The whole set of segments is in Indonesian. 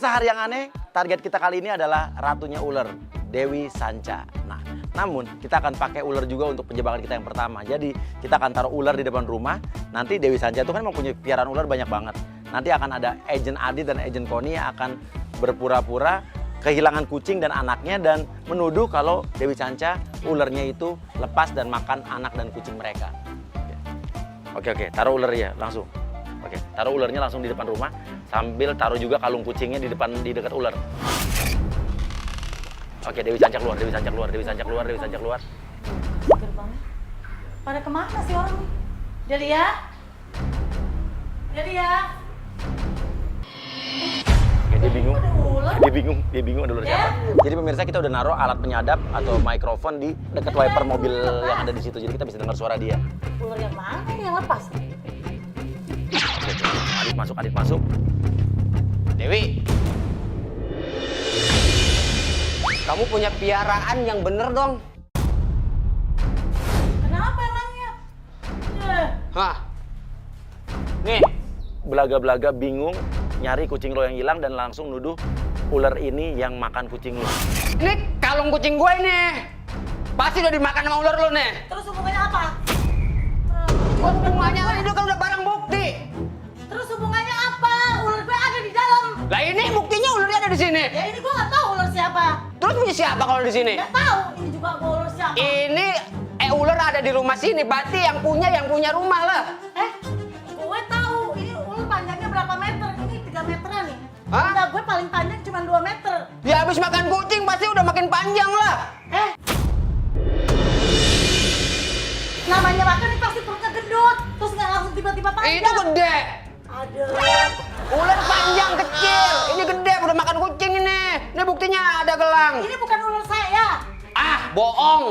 Pemirsa Hari Yang Aneh, target kita kali ini adalah ratunya ular, Dewi Sanca. Nah, namun kita akan pakai ular juga untuk penjebakan kita yang pertama. Jadi kita akan taruh ular di depan rumah. Nanti Dewi Sanca itu kan mempunyai piaraan ular banyak banget. Nanti akan ada agent Adit dan agent Koni yang akan berpura-pura kehilangan kucing dan anaknya dan menuduh kalau Dewi Sanca ularnya itu lepas dan makan anak dan kucing mereka. Oke, taruh ularnya langsung. Oke, taruh ularnya langsung di depan rumah sambil taruh juga kalung kucingnya di dekat ular. Oke, Dewi Sanca keluar, Dewi Sanca keluar, Dewi Sanca keluar, Dewi Sanca keluar. Gerbangnya. Pada kemana sih orang? Delia? Delia? Oke, dia bingung. Ada ular? Dia bingung ada ular siapa. Jadi pemirsa, kita udah naruh alat penyadap atau mikrofon di dekat wiper mobil yang ada di situ. Jadi kita bisa dengar suara dia. Ular yang mana nih yang lepas? Adit masuk. Dewi, kamu punya piaraan yang bener dong. Kenapa emangnya? Hah? Nih, Belaga-belaga bingung nyari kucing lo yang hilang dan langsung nuduh ular ini yang makan kucing lo. ini kalung kucing gue ini. Pasti udah dimakan sama ular lo nih. Terus hubungannya apa? Hubungannya ini kan udah barang bukti. Terus hubungannya apa? Ular gue ada di dalam. Lah ini buktinya ularnya ada di sini. Ya ini gue nggak tahu ular siapa. Terus punya siapa kalau di sini? Nggak tahu. Ini juga gue ular siapa. Ini ular ada di rumah sini. Berarti yang punya rumah lah. Gue tahu. Ini ular panjangnya berapa meter? Ini 3 meteran nih. Hah? Enggak, gue paling panjang cuma 2 meter. Ya habis makan kucing pasti udah makin panjang lah. Namanya makan ini pasti perutnya gendut. Terus nggak langsung tiba-tiba panjang. Itu gede. Aduh. Ular panjang kecil. Ini gede udah makan kucing ini. Ini buktinya ada gelang. Ini bukan ular saya. Bohong.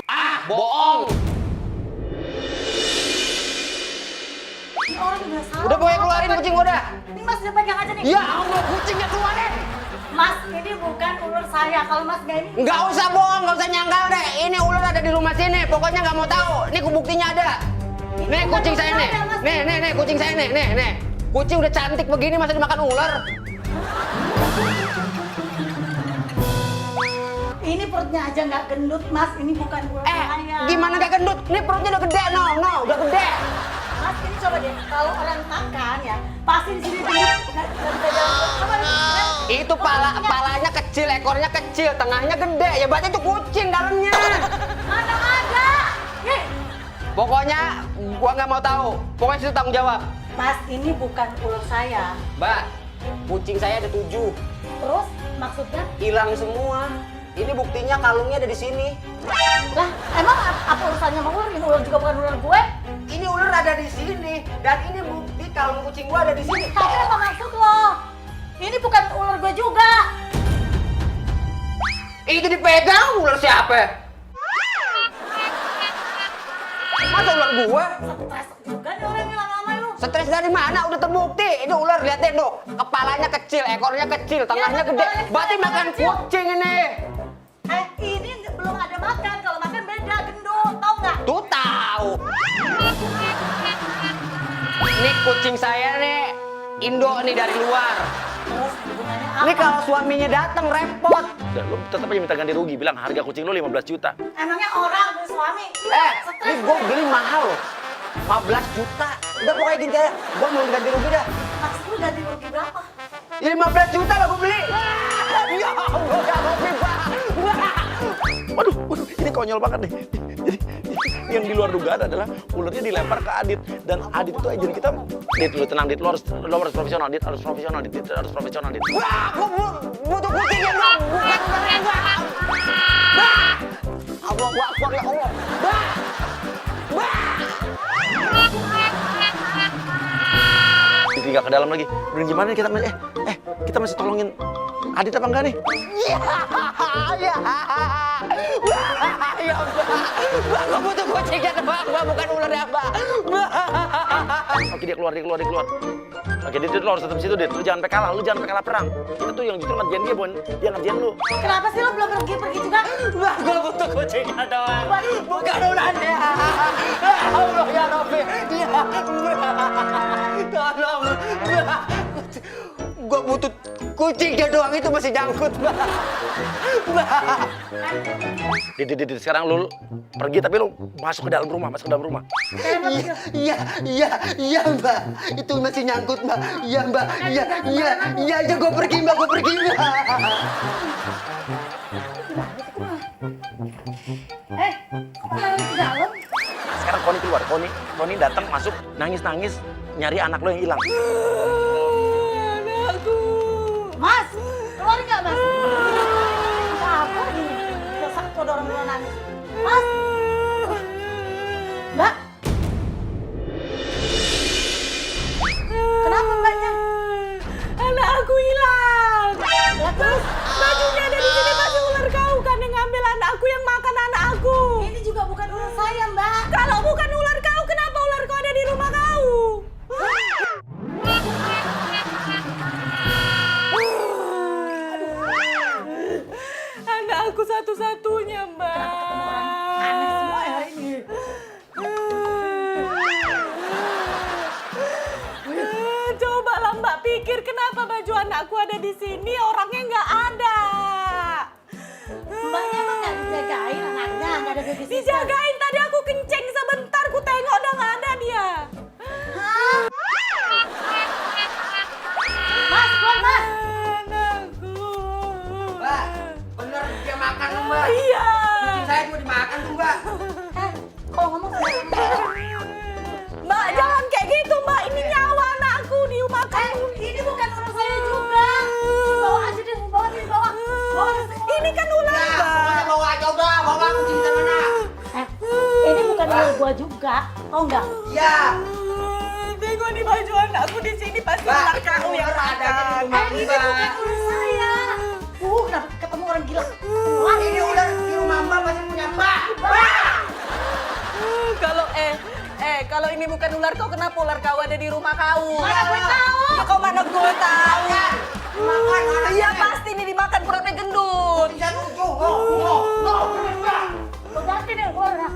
Ini orang udah salah. Udah pokoknya keluarin kucing gua dah. Ini Mas udah pegang aja nih. Ya Allah, kucingnya keluarin. Mas, ini bukan ular saya. Kalau Mas nggak ini. Nggak usah bohong, nggak usah nyangkal deh. Ini ular ada di rumah sini. Pokoknya nggak mau tahu. Ini buktinya ada. Nih bukan kucing ular saya nih. saya, Mas. Nih kucing saya nih. Nih. Kucing udah cantik begini masa dimakan ular. Ini perutnya aja nggak gendut, Mas. Ini bukan ular saya. Gimana nggak gendut? Nih perutnya udah gede, no, udah gede. Mas, ini coba deh. Kalau orang makan ya, pasti di sini gendut. Nggak bisa jalan. Coba deh. Itu palanya kecil, ekornya kecil, tengahnya gede. Ya berarti itu kucing dalamnya. Mana ada? Nih, Pokoknya gua nggak mau tahu. Pokoknya situ tanggung jawab. Mas, ini bukan ular saya. Mbak, kucing saya ada 7. Terus maksudnya? Hilang semua. Ini buktinya kalungnya ada di sini. Lah, emang apa urusannya sama ular? Ini ular juga bukan ular gue. Ini ular ada di sini dan ini bukti kalung kucing gua ada di sini. Tapi apa maksud lo? Ini bukan ular gue juga. Itu dipegang ular siapa? Masa ular gua? Stres juga nih orang yang lama-lama lu. Stres dari mana? Udah terbukti. Ini ular lihat deh, Dok. Kepalanya kecil, ekornya kecil, tengahnya gede. kepalanya Berarti kecil, makan kecil. kucing ini. Ini belum ada makan. Kalau makan beda, gendut. Tau nggak? Tuh tahu. Ini kucing saya nih, Indo nih dari luar. Terus hubungannya apa? Ini kalau suaminya datang repot. Udah, lo tetap aja minta ganti rugi. Bilang harga kucing lo 15 juta. Emangnya orang punya suami? Ini gue beli mahal loh. 15 juta. Udah pokoknya gini aja. Gue mau ganti rugi dah. Maksud lu ganti rugi berapa? 15 juta lah gue beli. Ya Allah, ya Rabbi, Pak. Waduh, ini konyol banget deh. Jadi yang di luar dugaan adalah ularnya dilempar ke Adit dan Adit itu agent kita. Dit, lu tenang, Dit, lo harus profesional, Dit, harus profesional, Dit, harus profesional, Dit. Wah, gue butuh kucingnya dong. Bukan ularnya gue. Allah, Akbar ya Allah. Ditinggal ke dalam lagi. Udah gimana nih kita kita masih tolongin Adit apa enggak nih? Ya, Mbak, gue butuh kucingnya Mbak, bukan ularnya Mbak. Oke, dia keluar. Oke, Dit, lo harus tetap situ, Dit. Lu jangan sampai kalah perang. Kita tuh yang justru ngerjain dia, Bon. Dia ngerjain lu. Kenapa sih lo belum pergi juga? Mbak, gue butuh kucingnya doang. Bukan ularnya. Allah ya Rabbi. Tolong. Gua butut kucingnya doang itu masih nyangkut, Mbak. Mbak. Didit, sekarang lu pergi tapi lu masuk ke dalam rumah, Iya, Mbak. Itu masih nyangkut, Mbak. Iya, Mbak. Iya, gua pergi, Mbak. Kok malah di dalam? Sekarang Koni keluar, Koni datang masuk nangis nyari anak lo yang hilang. Anakku. Mas, keluar nggak Mas? Apa ini? Dosa kok orang mau nangis. Mas, Mbak. Kenapa Mbaknya? Anak aku hilang. Ya terus? Bajunya ada di sini, pasti ular kau kan yang ngambil anakku, yang makan anak aku. Ini juga bukan ular saya Mbak. Kalau bukan ular kau, kenapa ular kau ada di rumah kau? Anak aku satu-satunya, Mbak. Aneh semua ya ini. Cobalah Mbak pikir kenapa baju anakku ada di sini, orangnya nggak ada. Mbaknya emang nggak dijagain anaknya, nggak ada babysitter. Dijagain, tadi aku kenceng sebentar, ku tengok udah nggak ada dia. Hah? Mas, keluar Mas. Anakku. Mbak, bener dia makan tuh, Mbak. Iya. Kucing saya juga dimakan tuh, Mbak. Kalau ngomong Mbak, jangan kayak gitu, Mbak. Ini nyawa anakku dimakan. ini bukan ular saya juga. Bawa aja deh, bawa nih, bawa. Bawa semua. Ini kan ular, Ya, Mbak. pokoknya bawa aja udah, bawa kucing kita mana? Ini bukan ular gua juga. Tahu nggak? Iya. Tengok di baju anakku di sini pasti Mbak, ular kau yang ular ada di makan. rumah. Ini bukan ular saya. Kenapa ketemu orang gila? Wah, Ini ular di rumah Mbak masih punya Mbak. Kalau ini bukan ular kau, kenapa ular kau ada di rumah kau? Mana gue tahu? Ya, kau mana gue tahu? Makan anaknya. Iya pasti ini dimakan pura-pura gendut. Bisa tujuh. No. Lo ganti deh ularnya.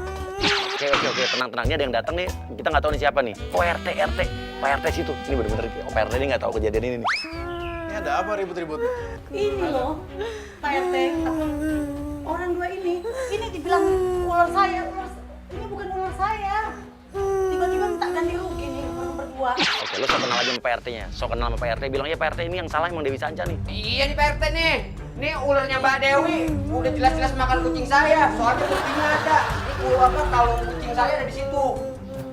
Oke, tenang. Ini ada yang datang nih. Kita nggak tahu nih siapa nih. Oh, RT. Pak RT situ. Ini bener-bener Pak RT ini nggak tahu kejadian ini nih. Ini ada apa ribut-ribut? Ini loh, Pak RT. Orang dua ini dibilang ular saya. Ini bukan ular saya. Tiba-tiba minta ganti rugi nih orang berdua. Oke, lo sok kenal aja sama Pak RT-nya. Sok kenal sama Pak RT, bilang ya Pak RT ini yang salah emang Dewi Sanca nih. Iya nih Pak RT nih. Ini ularnya Mbak Dewi. Udah jelas-jelas makan kucing saya. Soalnya buktinya ada. Ini ularnya kalau kucing saya ada di situ.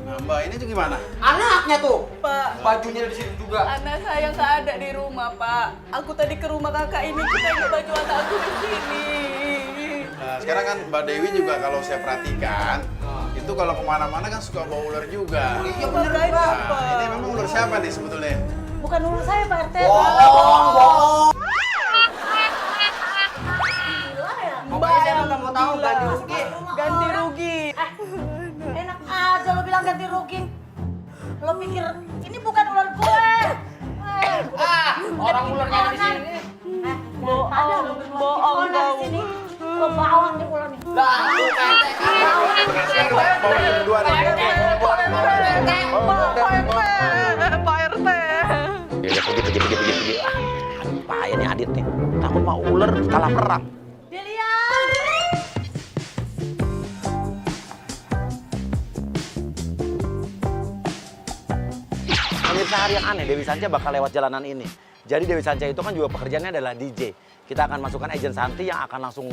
Nah, Mbak ini tuh gimana? Anaknya tuh. Pak, Bajunya ada di situ juga. anak saya nggak ada di rumah, Pak. Aku tadi ke rumah kakak ini, kita tengok baju anak aku di sini. Nah, sekarang kan Mbak Dewi juga kalau saya perhatikan, itu kalau kemana-mana kan suka bawa ular juga. Iya bener Makanya, Pak. Pak. Nah, ini memang ular siapa nih sebetulnya? Bukan ular saya Pak RT. Bohong. Gila ya. Pokoknya saya nggak mau tahu ganti rugi. Ganti rugi. Enak aja lo bilang ganti rugi. Lo pikir ini bukan ular gue. Orang ularnya ada di sini. Ada lo bohong dari kau. sini. Lo bawa nih ular nih. Lah, tuh Pak RT. Bawa yang berdua nih. Pak RT. Ya pergi. Bahaya nih Adit nih. Takut mau ular kalah perang. Dilihat. Pemirsa hari yang aneh, Dewi Sanca bakal lewat jalanan ini. Jadi Dewi Sanca itu kan juga pekerjaannya adalah DJ. Kita akan masukkan agent Santi yang akan langsung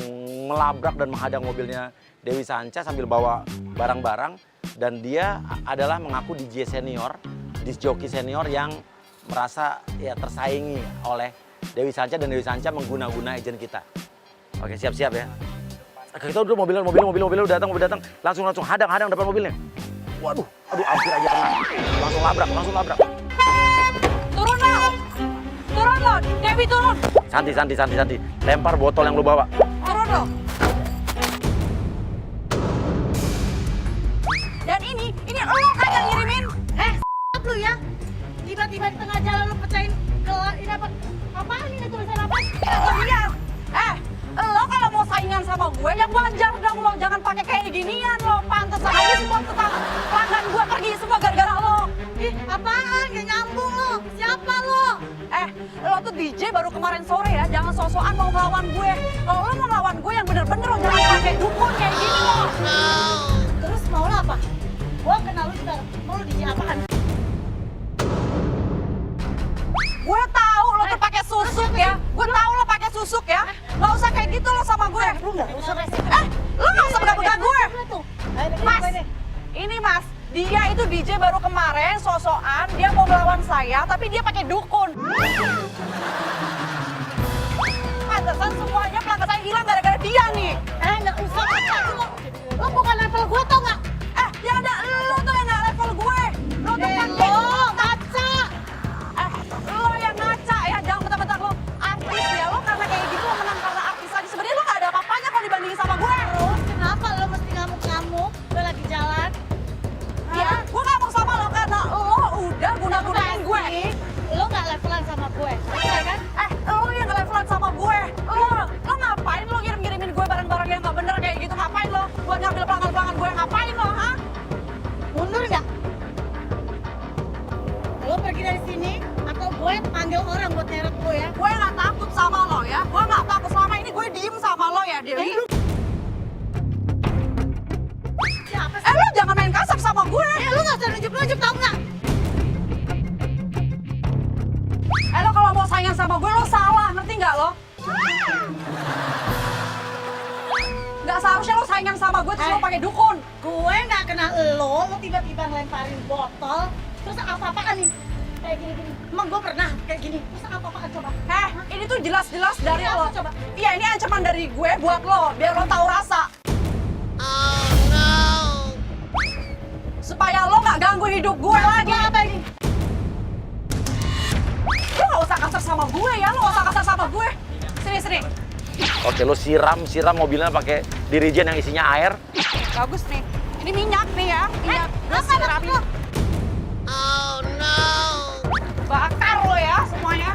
melabrak dan menghadang mobilnya Dewi Sanca sambil bawa barang-barang. Dan dia adalah mengaku DJ senior, disc jockey senior yang merasa ya tersaingi oleh Dewi Sanca dan Dewi Sanca mengguna-guna agent kita. Oke, siap-siap ya. Kita dulu mobil udah datang. Langsung hadang depan mobilnya. Waduh, hampir aja kena. Langsung labrak. Turun lo, Dewi turun. Santi. Lempar botol yang lu bawa. Turun lo. Dan ini lo kan yang ngirimin. Lu ya. Tiba-tiba di tengah jalan lu pecahin ini apa? Apaan ini tulisan apa? Iya. Lo kalau mau saingan sama gue, ya wajar dong lo. Jangan pakai kayak ginian lo. Pantesan aja semua pelanggan gue pergi semua gara-gara lo. Ih, apaan? Gak nyambung lo. Siapa lo? Lo DJ baru kemarin sore ya, jangan sok-sokan mau ngelawan gue. Kalau lo mau ngelawan gue yang bener-bener lo jangan pakai dukun kayak gini lo. Terus mau lo apa? Gua kenal lu juga. Mau lu DJ apaan? Gue tahu lo tuh pakai susuk ya. Gue tahu lo pakai susuk ya. Gak usah kayak gitu lo sama gue. Lu nggak usah resik. Lo gak usah pegang gue. Mas, Mas, ini mas, dia itu DJ baru kemarin sok-sokan, dia mau melawan saya, tapi dia pakai dukun. Pantesan semuanya pelanggan saya hilang gara-gara dia nih. nggak usah. Lo bukan level gua tau nggak? Ya ada lo tuh yang gak level gue. Lo tuh pakai Lo ngaca. lo yang ngaca ya, jangan bentar-bentar lo artis ya. Lo karena kayak gitu lo menang karena artis aja. Sebenarnya lo gak ada apa-apanya kalau dibandingin sama gue. Terus kenapa lo mesti ngamuk-ngamuk? Lo lagi jalan. Ya, gue ngomong sama lo karena lo udah guna-gunain gue. Lo nggak levelan sama gue. Selesai kan? Lo yang levelan sama gue. Lo ngapain lo ngirim-ngirimin gue barang-barang yang gak bener kayak gitu? Ngapain lo? Buat ngambil pelanggan-pelanggan gue, ngapain lo, ha? Mundur nggak? Lo pergi dari sini atau gue panggil orang buat nyeret lo ya? Gue gak takut sama lo ya. Gue gak takut, selama ini gue diem sama lo ya, Dewi. Siapa sih? Lo jangan main kasar sama gue. Lo nggak usah nunjuk-nunjuk tau nggak? Lo kalau mau saingan sama gue, lo salah, ngerti nggak lo? Nggak seharusnya lo saingan sama gue terus lo pakai dukun. Gue nggak kenal lo tiba-tiba ngelemparin botol, terus apa-apaan nih? Kayak gini-gini. Emang gue pernah kayak gini? Terus apa-apaan coba? Ini tuh jelas-jelas dari Ini lo. apa coba? Iya, ini ancaman dari gue buat lo, biar lo tahu rasa. Supaya lo nggak ganggu hidup gue lagi. Apa ini? Lo nggak usah kasar sama gue ya, lo nggak usah kasar sama gue. Sini. Oke, lo siram mobilnya pakai dirijen yang isinya air. Bagus nih. Ini minyak nih ya, minyak. Lo siramin. Oh no. Bakar lo ya semuanya.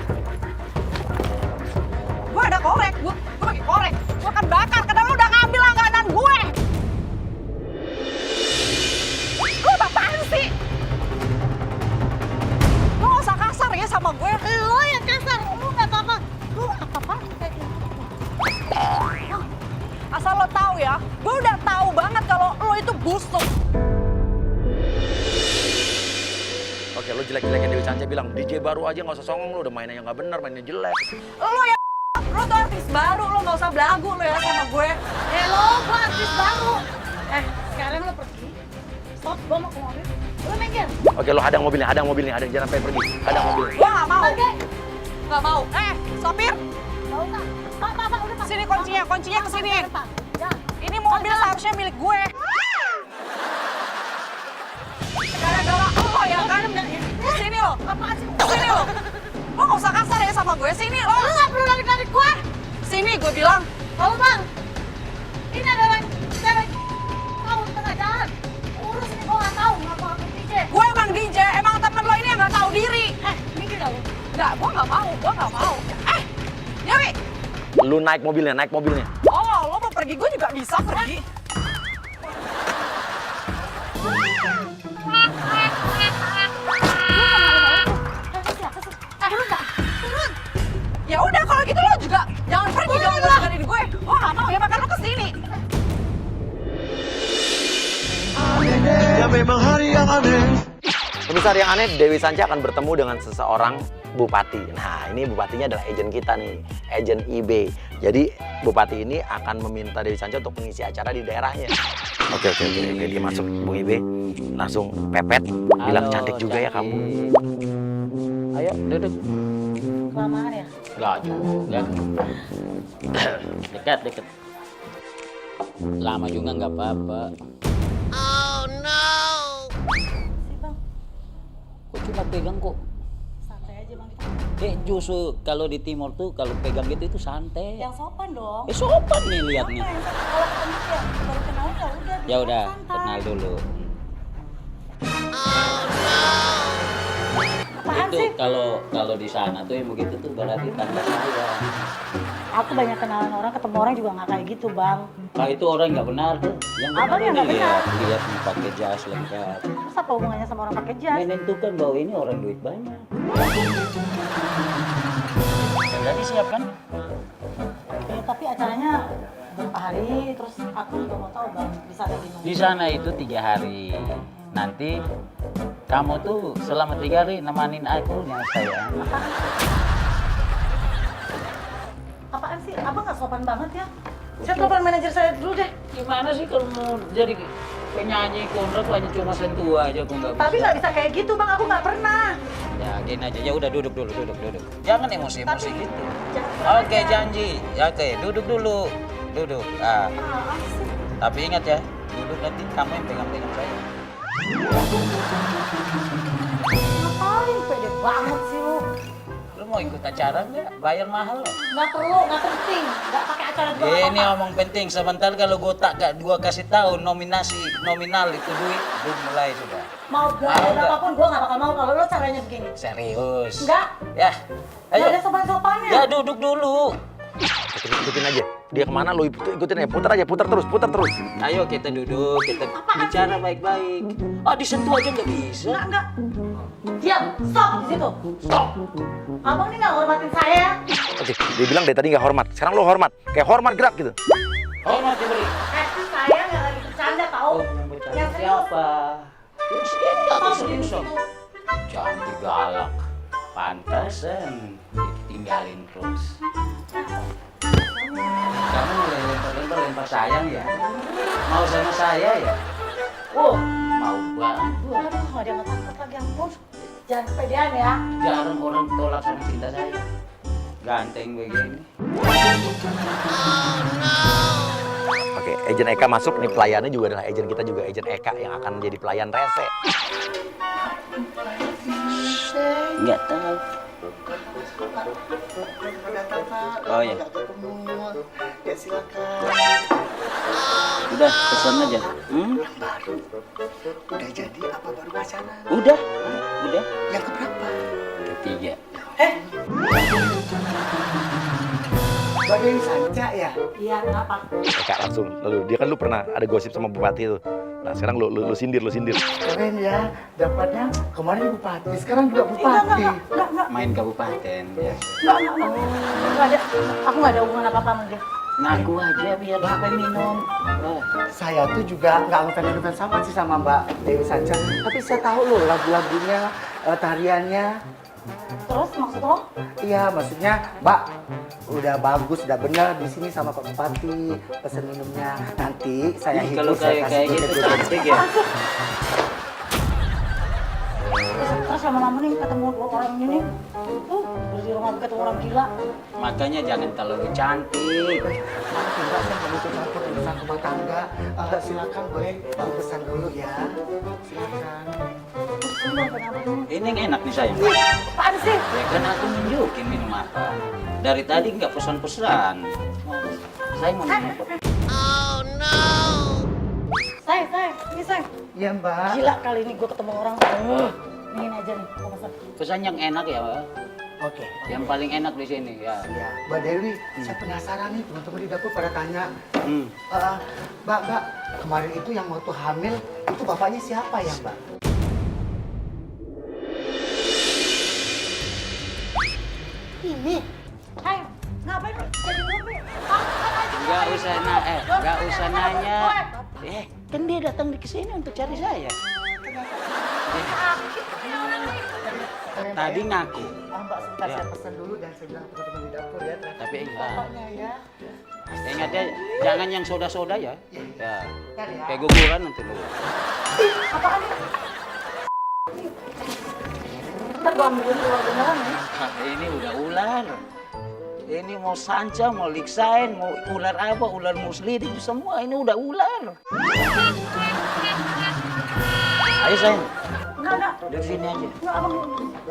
Gue ada korek, gue pakai korek. Gue akan bakar karena lo udah ngambil langganan gue. Lo apaan sih? Lo nggak usah kasar ya sama gue. Lo yang kasar, lo nggak apa-apa. Lo apa-apa kayak gini. Asal lo tahu ya, gue udah tahu banget kalau lo itu busuk. Oke, lo jelek-jelekin Dewi Sanca bilang, DJ baru aja nggak usah songong, lo udah mainnya yang nggak bener, mainnya jelek. Lo tuh artis baru, lo nggak usah belagu lo ya sama gue. Lo gue artis baru. Sekarang lo pergi. Stop, gue mau ke mobil. Lo minggir. Oke, lo hadang mobilnya, jangan sampai pergi. Hadang mobilnya. Gue nggak mau. Pergi. Nggak mau. Sopir, Gak usah. Pak, udah Pak. sini kuncinya kesini. Pak. Ya. Ini mobil seharusnya milik gue. Gara-gara lo ya kan? Sini lo. Apaan sih? Sini lo. Lo nggak usah kasar ya sama gue. Sini lo. Lo gak perlu lari-lari gue. Sini gue bilang. Halo bang. Ini ada orang cewek. Tahu tengah jalan. Urus ini gue gak tahu. Gak mau aku DJ. Gue emang DJ, emang temen lo ini yang nggak tahu diri. Minggir dah lo. Nggak, gue nggak mau. Dewi. Lu naik mobilnya. Oh, lo mau pergi, gue juga bisa pergi. Ya udah kalau gitu lo juga jangan pergi dong dari gue. Oh nggak mau ya, makan lo kesini. Ya memang hari yang aneh. Pemirsa yang aneh, Dewi Sanca akan bertemu dengan seseorang bupati. Nah, ini bupatinya adalah agen kita nih, agen IB. Jadi bupati ini akan meminta Dewi Sanca untuk mengisi acara di daerahnya. Oke, dia masuk Bung IB, langsung pepet, bilang cantik juga ya kamu. Ayo duduk. Kelamaan ya? Enggak juga. Dekat. Lama juga nggak apa-apa. Sih bang. Kok cuma pegang kok? Santai aja bang. Justru kalau di timur tuh kalau pegang gitu itu santai. Yang sopan dong. Sopan nih lihat nih. Apa yang sopan? Kalau ketemu ya baru kenal ya udah. Ya udah, santai. kenal dulu. Apaan Itu sih? kalau di sana tuh yang begitu tuh berarti tanda sayang. Aku banyak kenalan orang, ketemu orang juga nggak kayak gitu bang. Nah itu orang nggak benar tuh. Yang Apa benar yang nggak ini benar? lihat nih pakai jas lengkap. Terus apa hubungannya sama orang pakai jas? Menentukan bahwa ini orang duit banyak. Sudah disiapkan? Ya, tapi acaranya berapa hari, terus aku juga mau tahu bang, bisa ada di mana? Di sana itu 3 hari. Nanti kamu tuh selama 3 hari nemanin aku ya sayang. Apaan sih? Abang nggak sopan banget ya? Saya telepon manajer saya dulu deh. Gimana sih kalau mau jadi penyanyi kontrak hanya cuma sentuh aja aku nggak bisa. Tapi nggak bisa kayak gitu bang, aku nggak pernah. Ya gini aja, ya udah duduk dulu. Jangan emosi-emosi gitu. Oke, janji. Ya, oke, duduk dulu. Duduk. Ah. Tapi ingat ya, duduk nanti kamu yang pegang-pegang saya. Ngapain? Pede banget sih lu. Lu mau ikut acara nggak? Bayar mahal loh. Nggak perlu, nggak penting. Nggak pakai acara dua Ini omong penting. Sebentar kalau gue gua kasih tahu nominal itu duit, belum mulai sudah. Mau Mau gaya nggak? berapapun gue nggak bakal mau kalau lo caranya begini. Serius. Enggak. Ya, Nggak ada ayo. sopan-sopannya. Ya duduk dulu. Ikutin aja. Dia kemana lu ikutin aja. Putar terus. Ayo kita duduk, kita bicara baik-baik. Ah disentuh aja nggak bisa. Enggak. Diam, stop di situ. Stop. Abang ini nggak hormatin saya. Oke, dia bilang dari tadi nggak hormat. Sekarang lu hormat. Kayak hormat gerak gitu. Hormat diberi. Saya nggak lagi bercanda tau. Yang bercanda Yang serius. siapa? Yang serius Stop atau di serius? situ. Cantik galak. Pantasan ditinggalin terus. Kamu lempar sayang ya? Mau sama saya ya? Oh, mau banget. Aduh, nggak ada takut lagi ampun. Jangan kepedean ya. Jarang orang tolak sama cinta saya. Ganteng begini. Oke, Agent Eka masuk. Nih pelayannya juga adalah agent kita juga, Agent Eka yang akan menjadi pelayan rese. Nggak tahu. Oh ya. Ya silakan. Udah, pesan aja. Udah jadi apa baru wacana? Udah. Yang keberapa? Ketiga. Bagian Sanca ya? Iya, kenapa? Eka langsung. Lalu dia kan lu pernah ada gosip sama bupati itu. Nah sekarang lu sindir. Keren ya, dapatnya kemarin bupati, sekarang juga bupati. Enggak. Main kabupaten ya. Enggak ada. Aku nggak ada hubungan apa-apa sama dia. Ngaku aja biar sampai minum. Saya tuh juga nggak ngefans sama sih sama Mbak Dewi Sanca, tapi saya tahu loh lagu-lagunya, tariannya. Terus maksud lo? Iya, maksudnya Mbak udah bagus, udah benar di sini sama Pak Bupati. Pesen minumnya nanti saya Ih, hibur, kalau saya kayak kasih gitu duit. cantik ya. Terus lama-lama nih ketemu dua orang ini. Terus di rumah ketemu orang gila. Makanya jangan terlalu cantik. Enggak, saya nggak butuh campur urusan rumah tangga. Silakan boleh pesan dulu ya. Silakan. Ini yang enak nih sayang. Apaan sih? Ya kan aku nunjukin minum apa. Dari tadi nggak pesan-pesan. Saya mau minum apa? Sayang, ini sayang. Iya Mbak. Gila kali ini gue ketemu orang. Ini aja nih, gue pesan. Pesan yang enak ya, Pak. Oke. Yang paling enak di sini ya. Ya, Mbak Dewi, saya penasaran nih teman-teman di dapur pada tanya. Hmm. Mbak, kemarin itu yang waktu hamil itu bapaknya siapa ya Mbak? Ini. Hai, ngapain lu? Jadi mobil. Nggak usah nanya. Kan dia datang di sini untuk cari saya. Tadi ngaku. Mbak, sebentar Ya. saya pesan dulu dan saya bilang teman-teman di dapur ya. Tapi Bapaknya ya. ingat ya, jangan yang soda-soda ya. Ya. Bentar ya. Kayak guguran nanti lu. Apaan nih? Ntar gue ambilin keluar beneran ya. Ini udah ular. Ini mau sanca, mau liksain, mau ular apa, ular muslim itu semua ini udah ular. Ayo sayang, Enggak. dari sini aja. Enggak, abang.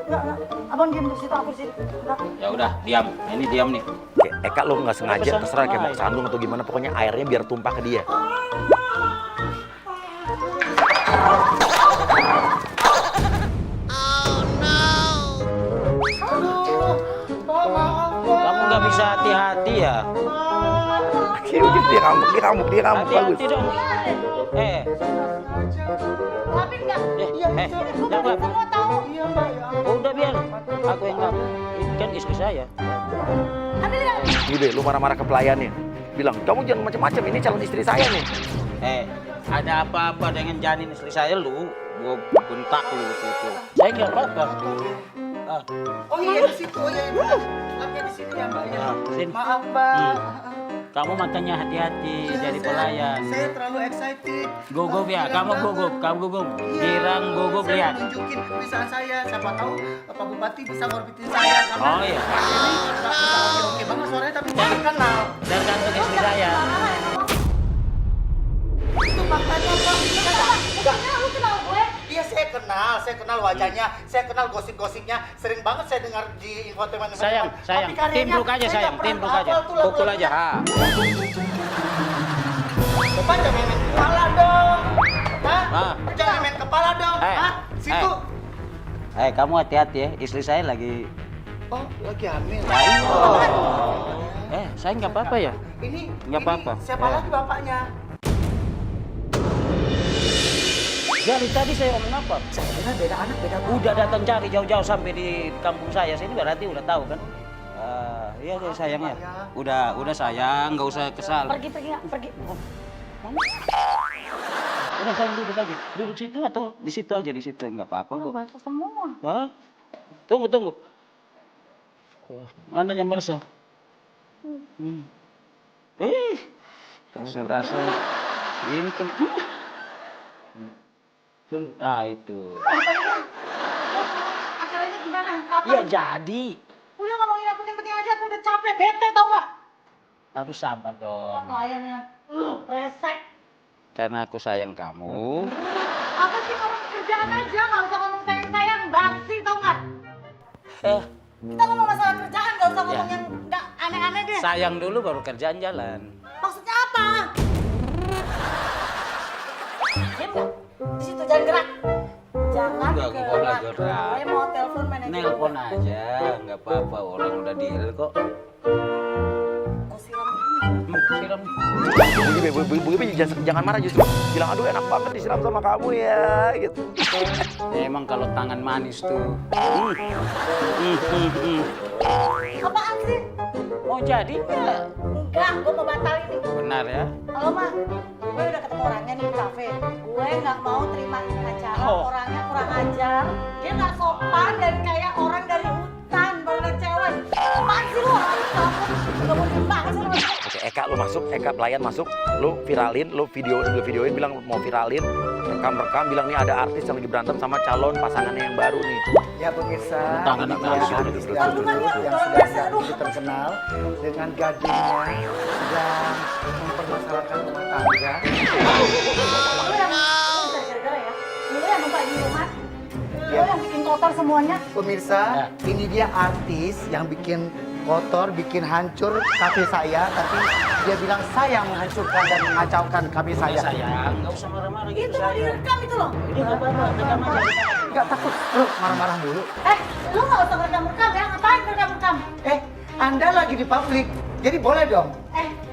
Enggak. Abang diam di situ, aku di sini. Enggak. Ya udah, diam. Ini diam nih. Oke, Eka lu nggak sengaja pesan terserah kayak mau lain. kesandung atau gimana, pokoknya airnya biar tumpah ke dia. Kamu nggak bisa hati-hati ya? Dia ngamuk, bagus. Hati-hati dong. Tapi enggak. Jangan. Gue mau tahu. Oh, udah biar. Aku yang ngap. kan istri saya. Anda lihat. Ibe, lu marah-marah ke pelayannya. Bilang, kamu jangan macam-macam, ini calon istri saya nih. Ada apa-apa dengan janin istri saya lu, gua bentak lu gitu. Saya nggak apa-apa. Oh iya di situ, oh iya Mbak. Lapnya di sini ya Mbak ya. Sini. Maaf Mbak. Kamu makanya hati-hati jadi pelayan. Saya terlalu excited. Gugup ya, kamu gugup. Iya. Girang gugup Saya lihat. nunjukin perusahaan saya, siapa tahu Pak Bupati bisa ngorbitin saya karena Oh, iya. ini nggak oke banget suaranya tapi nggak kenal. Tergantung istri saya. Itu makanya Pak. Lu kenal gue? Iya saya kenal wajahnya, saya kenal gosip-gosipnya, sering banget saya dengar di infotainment. Sayang, Tapi karyanya timbruk aja saya sayang, nggak pernah timbruk aja. hafal tuh Pukul lagu-lagunya. aja. Bapak jangan main kepala dong. Hah? Ah. Jangan main kepala dong. Hah? Situ. Kamu hati-hati ya, istri saya lagi. Oh, lagi hamil. Saya nggak apa-apa ya. Ini Nggak apa-apa. Siapa lagi bapaknya? Dari tadi saya ngomong apa? Saya kira beda anak, beda bapak. Udah datang cari jauh-jauh sampai di kampung saya. Sini berarti udah tahu kan? Iya deh sayangnya. Udah sayang, nggak usah kesal. Pergi ya, pergi. Udah sayang duduk aja. Duduk situ atau di situ aja di situ nggak apa-apa kok. Basah semua. Hah? Tunggu. Mana yang basah? Rasa ini kan. Itu. Acaranya gimana? Apa? Ya jadi. Udah ngomongin yang penting-penting aja, aku udah capek, bete tau gak? Harus sabar dong. Layannya, resek. Karena aku sayang kamu. Apa sih ngomong kerjaan aja, gak usah ngomong sayang-sayang, basi tau gak? Kita ngomong masalah kerjaan, gak usah ngomong yang gak aneh-aneh deh. Sayang dulu baru kerjaan jalan. Maksudnya apa? Diam gak? Di situ jangan gerak. Jangan Enggak, aku boleh gerak. Gue mau telepon manajer. Nelpon aja, nggak apa-apa. Orang udah deal kok. Kok siram ini? Siram. Bu Ibe, jangan marah justru. Bilang, aduh enak banget disiram sama kamu ya, gitu. Emang kalau tangan manis tuh. Apaan sih? Mau jadi ya? Enggak, gue mau batalin nih. Benar ya? Halo Ma, gue udah ketemu orangnya nih di kafe. Gue nggak mau terima ini acara, orangnya kurang ajar. Dia nggak sopan dan kayak orang dari hutan, baru liat cewek. Apaan sih lu orang itu? Gak mau terima banget sih lu. Oke, Eka lu masuk, Eka pelayan masuk, lu viralin, lu videoin, bilang mau viralin, rekam, bilang nih ada artis yang lagi berantem sama calon pasangannya yang baru nih. Ya pemirsa, Tangan ini apa? dia Duduk, artis duduk, dangdut duduk. yang sudah begitu terkenal dengan gadingnya sedang mempermasalahkan rumah tangga. Lu yang gara-gara ya? Lu yang numpah di rumah? Lu yang bikin kotor semuanya? Pemirsa, ini dia artis yang bikin kotor, bikin hancur kafe saya, tapi dia bilang saya menghancurkan dan mengacaukan kafe saya. Sayang, nggak usah marah-marah gitu Itu mau sayang. direkam itu loh. Ini nggak apa-apa, rekam aja. Nggak takut, lu marah-marah dulu. Lu nggak usah rekam-rekam ya? Ngapain rekam-rekam? Anda lagi di publik, jadi boleh dong.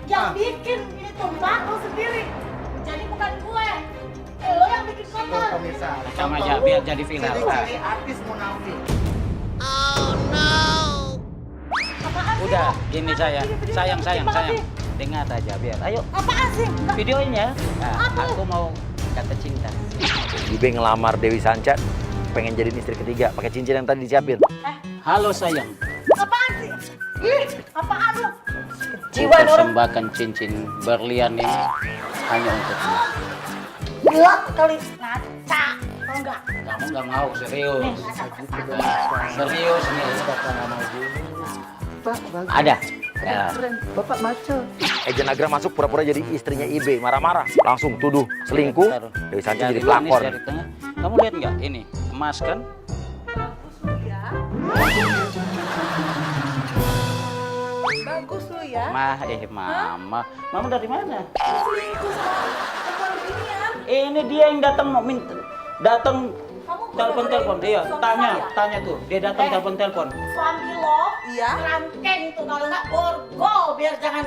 Yang bikin ini tuh Mbak lu sendiri. Jadi bukan gue. Lo yang bikin Tuh, kotor. pemirsa. Rekam aja biar jadi viral. Ciri-ciri artis munafik. Apaan sih? Udah, gini sayang. Video-video Sayang. bikin banget sih. Dengar aja biar. Ayo, Apaan sih? Nggak- videoin ya. Nah, Apa? aku mau kata cinta. Ibe ngelamar Dewi Sanca, pengen jadi istri ketiga, pakai cincin yang tadi disiapin. Halo sayang. Apaan sih? Ih, apaan lu? Jiwa persembahkan cincin berlian ini hanya untukmu. Gila kali ngaca. Tau nggak? Kamu nggak mau serius. Serius nih. Pak, bagus. Ada. Ya. Keren. Bapak maco. Eja Nagra masuk pura-pura jadi istrinya Ibe, marah-marah, langsung tuduh selingkuh. Taruh. Dewi Sanca Dari jadi manis, pelakor. dari tengah. Kamu lihat nggak ini emas kan? Bagus lu ya. Mama. Mama dari mana? Selingkuh sama perempuan beginian. Ini dia yang datang mau minta. Datang Kamu telepon dia. suami Tanya tuh. Dia datang telepon. Suami lo, rangkeng tuh kalau nggak borgol biar jangan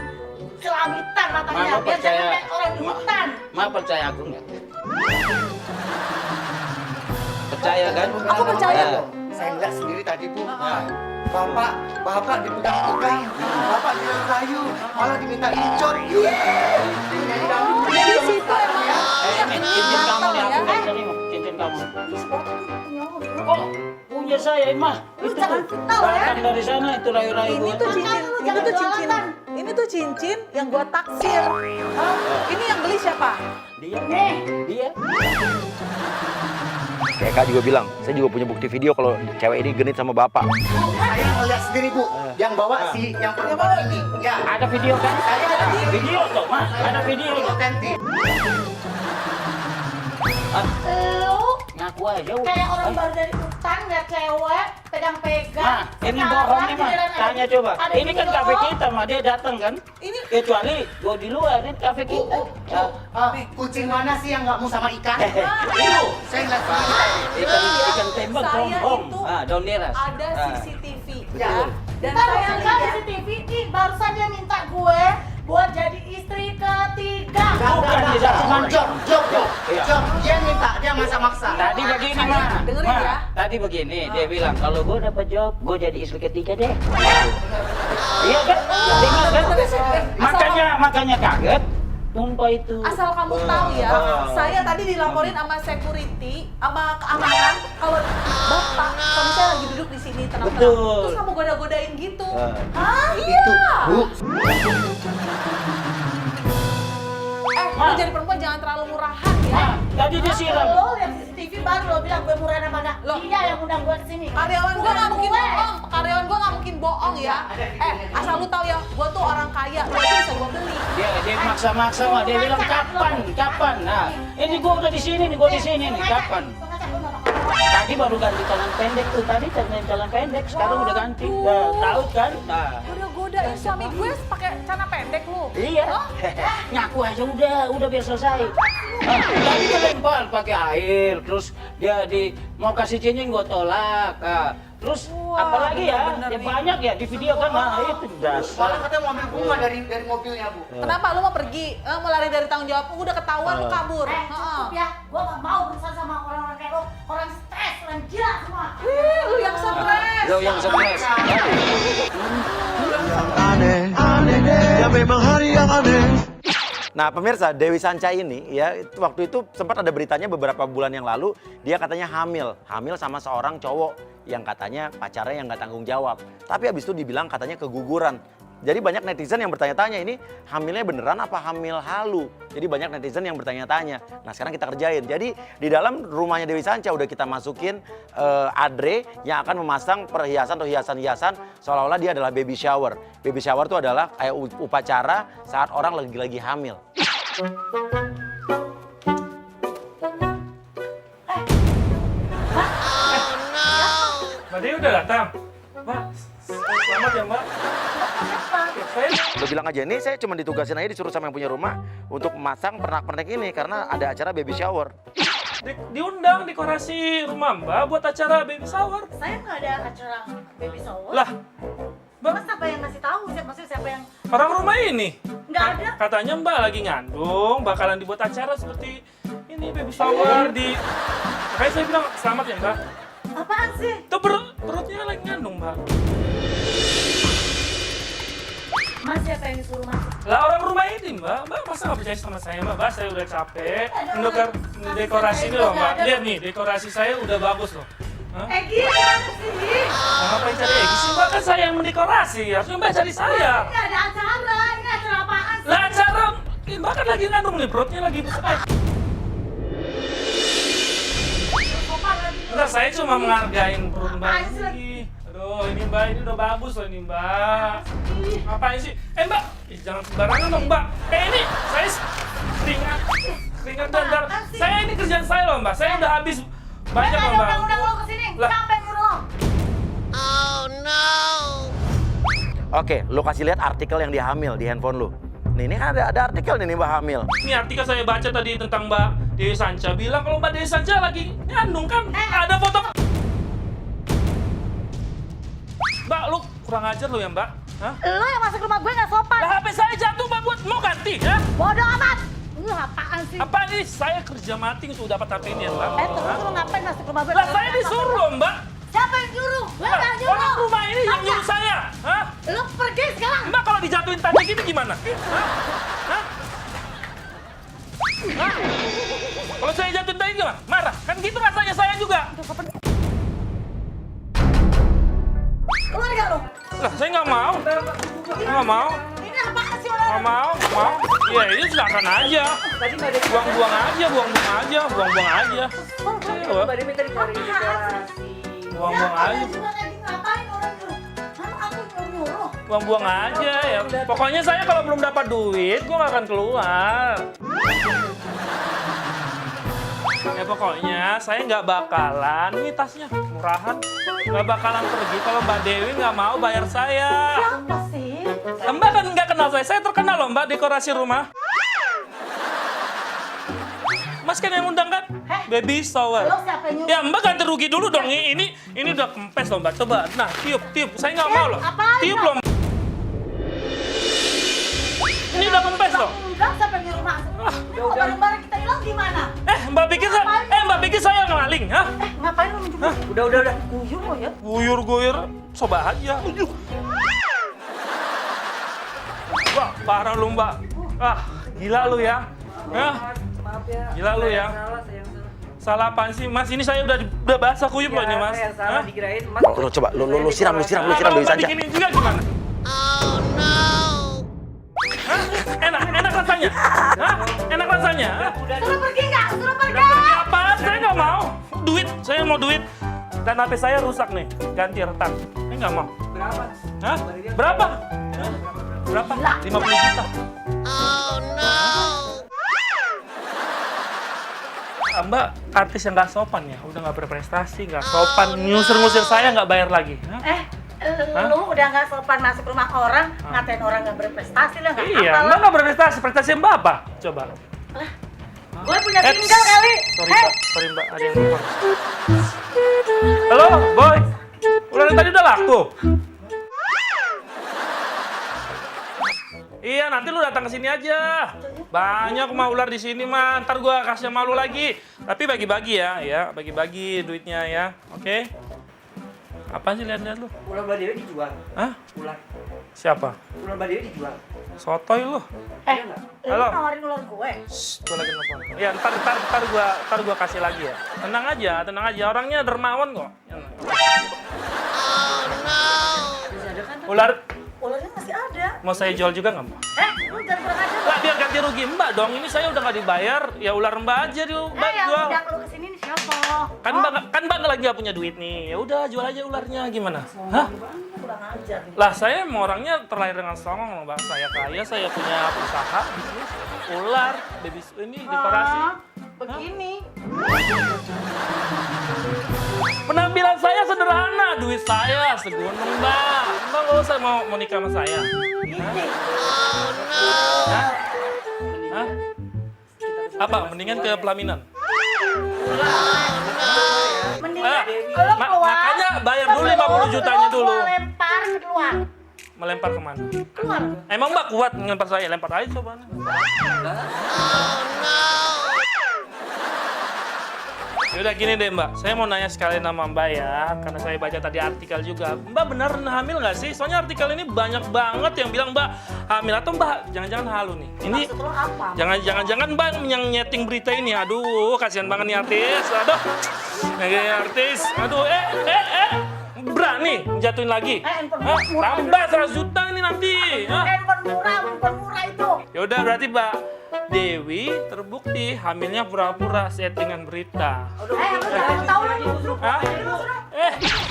kelamitan matanya, Mama biar jangan percaya. kayak orang di hutan. Mama percaya aku nggak? Percaya kan? Aku percaya. Ya. Saya lihat sendiri tadi, Bu. Bapak dipegang-pegang, Bapak dirayu, malah diminta incot. Nyanyi dangdut. Jadi situ emang. Cincin kamu nih, aku udah terima. Cincin kamu. Oh, punya saya, Mah. Lu jangan fitnah ya. Datang dari sana, itu rayu-rayu Ini gua. tuh cincin, Jangan ini tuh cincin, jualan. ini tuh cincin yang gua taksir. Ini yang beli siapa? Dia. Dia. Kayak Kak juga bilang, saya juga punya bukti video kalau cewek ini genit sama bapak. Saya ngeliat sendiri, Bu. Yang bawa si yang perempuan ini. Ya, Ada video kan? saya ada Video tuh, Mah. Ada video. otentik. Lu Ngaku aja. kayak orang baru dari hutan lihat cewek pegang-pegang. Nah, ini bohong nih, Mah. Tanya coba. Ada Ini kan video. kafe kita, Mah. Dia datang kan? Ini Kecuali gua di luar, ini kafe kita. Ya. Kucing mana sih yang nggak mau sama ikan? Itu. Saya ngeliat sendiri. Ikan tembak, Saya hong. itu Ah, daun deras. ada Ah. CCTV. Ya. Dan Ntar saya lihat lihat CCTV nih barusan dia minta gue buat jadi istri ketiga. Bukan, dia cuma Jok. Iya. Jok, dia minta, dia maksa-maksa. Tadi begini, Mah. dengerin Ma, ya. Tadi begini, dia bilang kalau gue dapat job, gue jadi istri ketiga deh. Iya kan? Dengar kan? Makanya kaget. Tumpah itu. Asal kamu tahu ya, saya tadi dilaporin sama security, sama keamanan kalau bapak suami saya lagi duduk di sini tenang-tenang. Betul. Terus kamu goda-godain gitu. Hah? Itu, Bu. Lu jadi perempuan jangan terlalu murahan ya. Ma, tadi dia siram. Lo lihat CCTV baru lo bilang gue murahan apa enggak? Loh. Dia yang undang gue kesini. Karyawan gue nggak mungkin gue. bohong. Karyawan gue nggak mungkin bohong ya. Asal lu tahu ya, gue tuh orang kaya. Lu aja bisa gue beli. Dia maksa-maksa, Mah. Dia bilang kapan? Nah, ini gue udah di sini nih, gue di sini nih. Kapan? Tadi baru ganti celana pendek tuh. Tadi celana pendek, sekarang udah ganti. Nah, tahu kan? Nah. Udah godain suami gue pakai celana pendek lu. Iya. Ngaku aja udah biar selesai. Tadi dia lempar pakai air, terus dia mau kasih cincin gua tolak. Terus Wah, apalagi ya? bener-bener Ya nih. banyak ya di video kan. Nah, itu Malah dasar. katanya mau ambil bunga dari mobilnya, Bu. Kenapa lu mau pergi? Mau lari dari tanggung jawab? Udah ketahuan lu kabur. Cukup ya, gue gak mau berurusan sama orang-orang kayak lo. Orang stres, orang gila semua. Wih, lu yang stres. Lo yang stres. Nah pemirsa, Dewi Sanca ini ya waktu itu sempat ada beritanya beberapa bulan yang lalu dia katanya hamil sama seorang cowok yang katanya pacarnya yang nggak tanggung jawab. Tapi habis itu dibilang katanya keguguran. Jadi banyak netizen yang bertanya-tanya ini hamilnya beneran apa hamil halu. Jadi banyak netizen yang bertanya-tanya. Nah sekarang kita kerjain. Jadi di dalam rumahnya Dewi Sanca udah kita masukin Adre yang akan memasang perhiasan atau hiasan-hiasan seolah-olah dia adalah baby shower. Baby shower itu adalah kayak upacara saat orang lagi hamil. Mbak Dewi udah datang? Mbak, selamat ya Mbak. Lo bilang aja, ini saya cuma ditugasin aja disuruh sama yang punya rumah untuk memasang pernak-pernik ini karena ada acara baby shower. Diundang dekorasi rumah Mbak buat acara baby shower. Saya nggak ada acara baby shower. Lah, Mas siapa yang ngasih tahu? Maksudnya siapa yang orang rumah ini. nggak ada? Katanya Mbak lagi ngandung, bakalan dibuat acara seperti ini baby shower di. Makanya saya bilang selamat ya Mbak. Apaan sih? Tuh perutnya lagi ngandung Mbak. Mas siapa yang disuruh masuk? Lah orang rumah ini Mbak, Mbak masa nggak percaya sama saya Mbak? Saya udah capek dekorasi ini loh Mbak. Lihat nih, dekorasi saya udah bagus loh. Hah? Gimana sih? Nah, ngapain cari Egy sih Mbak? Kan saya yang mendekorasi, harusnya Mbak cari saya. Ini ada acara, ini acara apaan sih? Lah acara, Mbak kan lagi ngandung nih, perutnya lagi besar. Sopan lagi. Bentar, saya cuma menghargain perut Mbak Apaan sih? ini. Aduh, ini Mbak, ini udah bagus loh ini Mbak. Ngapain sih? Mbak, jangan sembarangan dong Mbak. Ini, saya keringat dan saya ini kerjaan saya loh Mbak. Saya udah habis banyak Ada loh Mbak. undang-undang lo kesini. Lah. Siapa yang nyuruh lo? Oke, lo kasih lihat artikel yang dia hamil di handphone lo. Nih, ini kan ada artikel nih Mbak hamil. Ini artikel saya baca tadi tentang Mbak Dewi Sanca. Bilang kalau Mbak Dewi Sanca lagi ngandung kan. Ada foto. Mbak, lu kurang ajar lu ya Mbak. Hah? Lo yang masuk rumah gue nggak sopan. Lah HP saya jatuh Mbak buat mau ganti ya? Bodoh amat. Lu apaan sih? Apa ini saya kerja mati untuk dapat HP ini ya Mbak? Terus Hah? lu ngapain masuk rumah gue? Lah saya disuruh loh Mbak. Siapa Siapa yang nyuruh? Gue nggak nyuruh. Orang rumah ini yang nyuruh saya. Hah? Lo pergi sekarang. Mbak kalau dijatuhin tadi gini gimana? Hah? Hah? Hah? Kalau saya jatuhin tadi gimana? Marah? Kan gitu rasanya saya juga. Keluar gak lo? Lah, saya nggak mau. Nggak mau. Ini apaan sih orang? Nggak mau. Iya, ini silakan aja. Buang-buang aja. Buang-buang aja. Mbak minta dicari Buang-buang aja. Juga lagi ngapain orang nyuruh? Sama aku nyuruh. Buang-buang aja ya. Pokoknya saya kalau belum dapat duit, gue nggak akan keluar. Ya pokoknya saya nggak bakalan, ini tasnya murahan, nggak bakalan pergi kalau Mbak Dewi nggak mau bayar saya. Siapa sih? Mbak kan nggak kenal saya terkenal loh Mbak dekorasi rumah. Mas kan yang undang kan? Baby shower. Lo siapa yang nyuruh? Ya Mbak ganti rugi dulu dong, ini udah kempes loh Mbak, coba. Nah tiup, saya nggak mau loh. Apaan, Tiup Mbak? loh. Ini udah kempes loh. Enggak, siapa yang nyuruh masuk? Kok barang-barang kita hilang gimana? Mbak pikir saya ngemaling, hah? Ngapain lo menjemput? Udah. Guyur lo ya? Guyur, coba aja. Wah, parah lu Mbak. Gila lu ya. Maaf ya. Gila lu ya. Salah apaan sih, Mas? Ini saya udah basah kuyup loh ini, Mas. Saya salah Hah? dikirain Mas. Lo coba, lo siram Kalau Dewi Mbak Sanca. diginiin juga gimana? Oh no. Hah? Enak rasanya? Hah? Enak rasanya? Hah? Suruh pergi nggak? Suruh pergi! Pergi apaan? Saya nggak mau. Saya mau duit. Dan HP saya rusak nih, ganti retak. Saya nggak mau. Berapa? Hah? Berapa? Hah? Berapa? 50 juta. Mbak artis yang nggak sopan ya, udah nggak berprestasi, nggak sopan, ngusir saya nggak bayar lagi. Hah? Lu udah nggak sopan masuk rumah orang, ngatain orang nggak berprestasi lo nggak Iya, apa Mbak nggak berprestasi, prestasi Mbak apa? Coba. Gue punya tinggal kali. Sorry Mbak, ada yang telepon. Halo, Boy. Ular yang tadi udah laku. Iya, nanti lu datang ke sini aja. Banyak mah ular di sini mah. Ntar gua kasih sama lu lagi. Tapi bagi-bagi ya, bagi-bagi duitnya ya. Oke? Apa sih lihat-lihat lu? Ular Mbak Dewi dijual. Hah? Ular. Siapa? Ular Mbak Dewi dijual. Sotoy lu. Lu Halo. nawarin ular gue. Gua lagi nelfon. Ya, ntar gua kasih lagi ya. Tenang aja. Orangnya dermawan kok. Masih ada kan? Ular Ularnya masih ada. mau saya jual juga nggak, Mbak? Lu jangan kurang aja. Lah, biar ganti rugi Mbak dong. Ini saya udah nggak dibayar. Ya ular Mbak aja Mbak Yang jual. udah lu kesini nih siapa? Kan Mbak lagi nggak punya duit nih. Ya udah jual aja ularnya gimana? Hah? Kurang ajar nih. Lah saya emang orangnya terlahir dengan songong loh Mbak. Saya kaya, saya punya usaha bisnis ular, baby ini dekorasi. Begini. Penampilan saya sederhana, duit saya segunung Mbak. Mbak nggak usah mau nikah sama saya. Hah? Hah? Apa? Mendingan ke pelaminan. Mendingan kalau keluar. Makanya bayar dulu 50 jutanya dulu. Gua lempar keluar. Melempar kemana? Keluar. Emang Mbak kuat ngelempar saya? Lempar aja coba. Yaudah gini deh Mbak, saya mau nanya sekalian sama Mbak ya, karena saya baca tadi artikel juga. Mbak benar hamil nggak sih? Soalnya artikel ini banyak banget yang bilang Mbak hamil, atau Mbak jangan-jangan halu nih. Ini Maksud lo apa? jangan-jangan Mbak yang nyeting berita ini. Aduh, kasihan banget nih artis. Aduh, nih artis. Aduh, berani jatuhin lagi. Handphone Hah? murah. Tambah 100 juta ini nanti. Hah? Handphone murah itu. Ya udah berarti Mbak Dewi terbukti hamilnya pura-pura settingan berita. Lu jangan tahu lagi. Hah?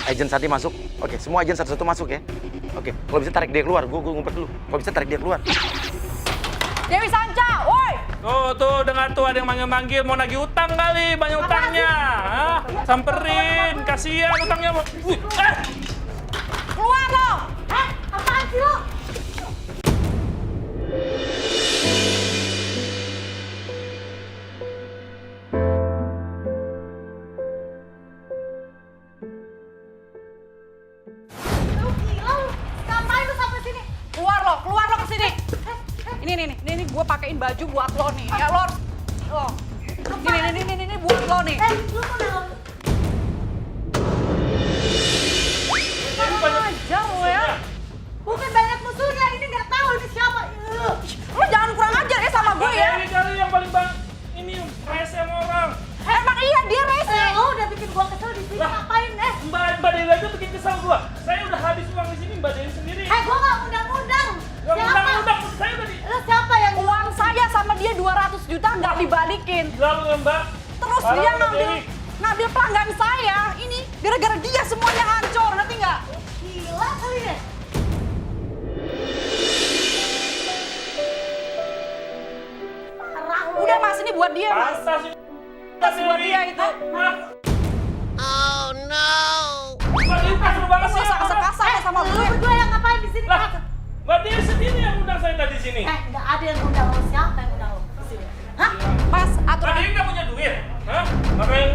Agen Santi masuk. Oke, semua agen satu-satu masuk ya. Oke, kalau bisa tarik dia keluar. Gue ngumpet dulu. Kalau bisa tarik dia keluar. Dewi Sanca, woi! Tuh dengar tuh ada yang manggil-manggil mau nagih utang kali, banyak utangnya. Hah? Samperin, kasihan utangnya. Keluar lo! Apaan sih lo? Lu gila lu. Ngapain lu sampai sini? Keluar lo ke sini. Ini gue pakein baju buat lo nih. Ya lo. Ini buat lo nih. Lu mau gua kesel di sini ngapain Mbak Dewi aja bikin kesal gua. Saya udah habis uang di sini, Mbak Dewi sendiri. Gua nggak undang-undang. Nggak Siapa? undang-undang, saya udah di... Lu siapa yang Uang saya sama dia 200 juta nggak dibalikin. Lalu ya Mbak. Terus Parah, dia Mbak Dewi. ngambil pelanggan saya. Ini gara-gara dia semuanya hancur, ngerti nggak? gila kali ya? Parah lu. Udah mas, ini buat dia mas. Pantas ini. Tas buat dia itu. Oh no. Mbak Dewi kasar banget sih. Masa kasar-kasar sama Lu gue. berdua yang ngapain di sini? Lah, Mbak Dewi sendiri yang undang saya tadi di sini. Nggak ada yang undang lu. Siapa yang undang lu di sini? Hah? Mas, Mbak aturan. Dewi nggak punya duit, hah? Makanya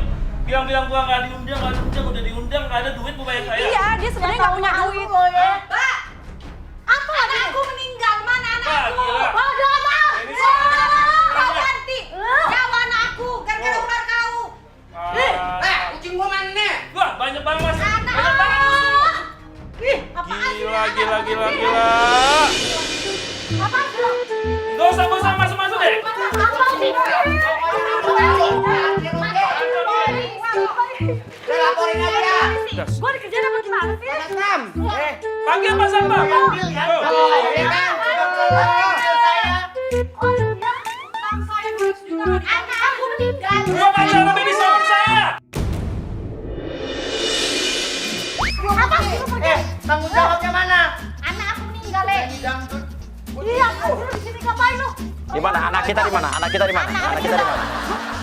bilang-bilang gua nggak diundang, udah diundang, nggak ada duit mau bayar saya. Iya, dia sebenarnya nggak punya duit. Mbak, apa lagi? Aku meninggal, mana Mbak, anakku? gila. Bodoh amat. Ini sih- Kau ganti nyawa anakku gara-gara ular kau. Kucing gua mana? Wah, banyak banget mas. Anak. Banyak banget. Ih, apaan sih? Gila. Apaan sih? Gak usah masuk deh. Apa sih? Udah laporin aja. Gue dikerjain sama gimana sih? Panggil Pak Samba. Panggil ya. Oh. Ya kan? Anak aku meninggal. Gua pacaran sama baby shower saya. Apa sih lu pergi? Tanggung jawabnya mana? Anak aku meninggal, Iya, lu di sini ngapain lu? Di mana? Anak kita di mana? Anak kita di mana? Anak kita di mana?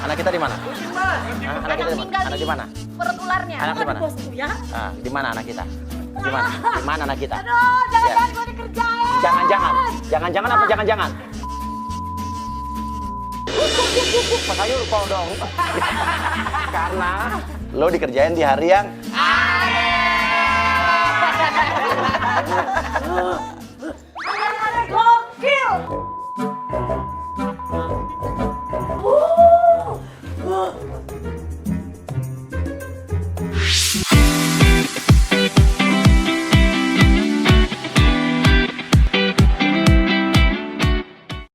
Anak kita di mana? Hah? Anak kita di mana? Anak di mana? Perut ularnya. Anak di mana? Bosku ya. Ah, di mana anak kita? Di mana? Di mana anak kita? Aduh, jangan-jangan Ya. gue dikerjain. Jangan-jangan apa jangan-jangan? Mas Ayu call dong. Karena lo dikerjain di hari yang Ada gokil.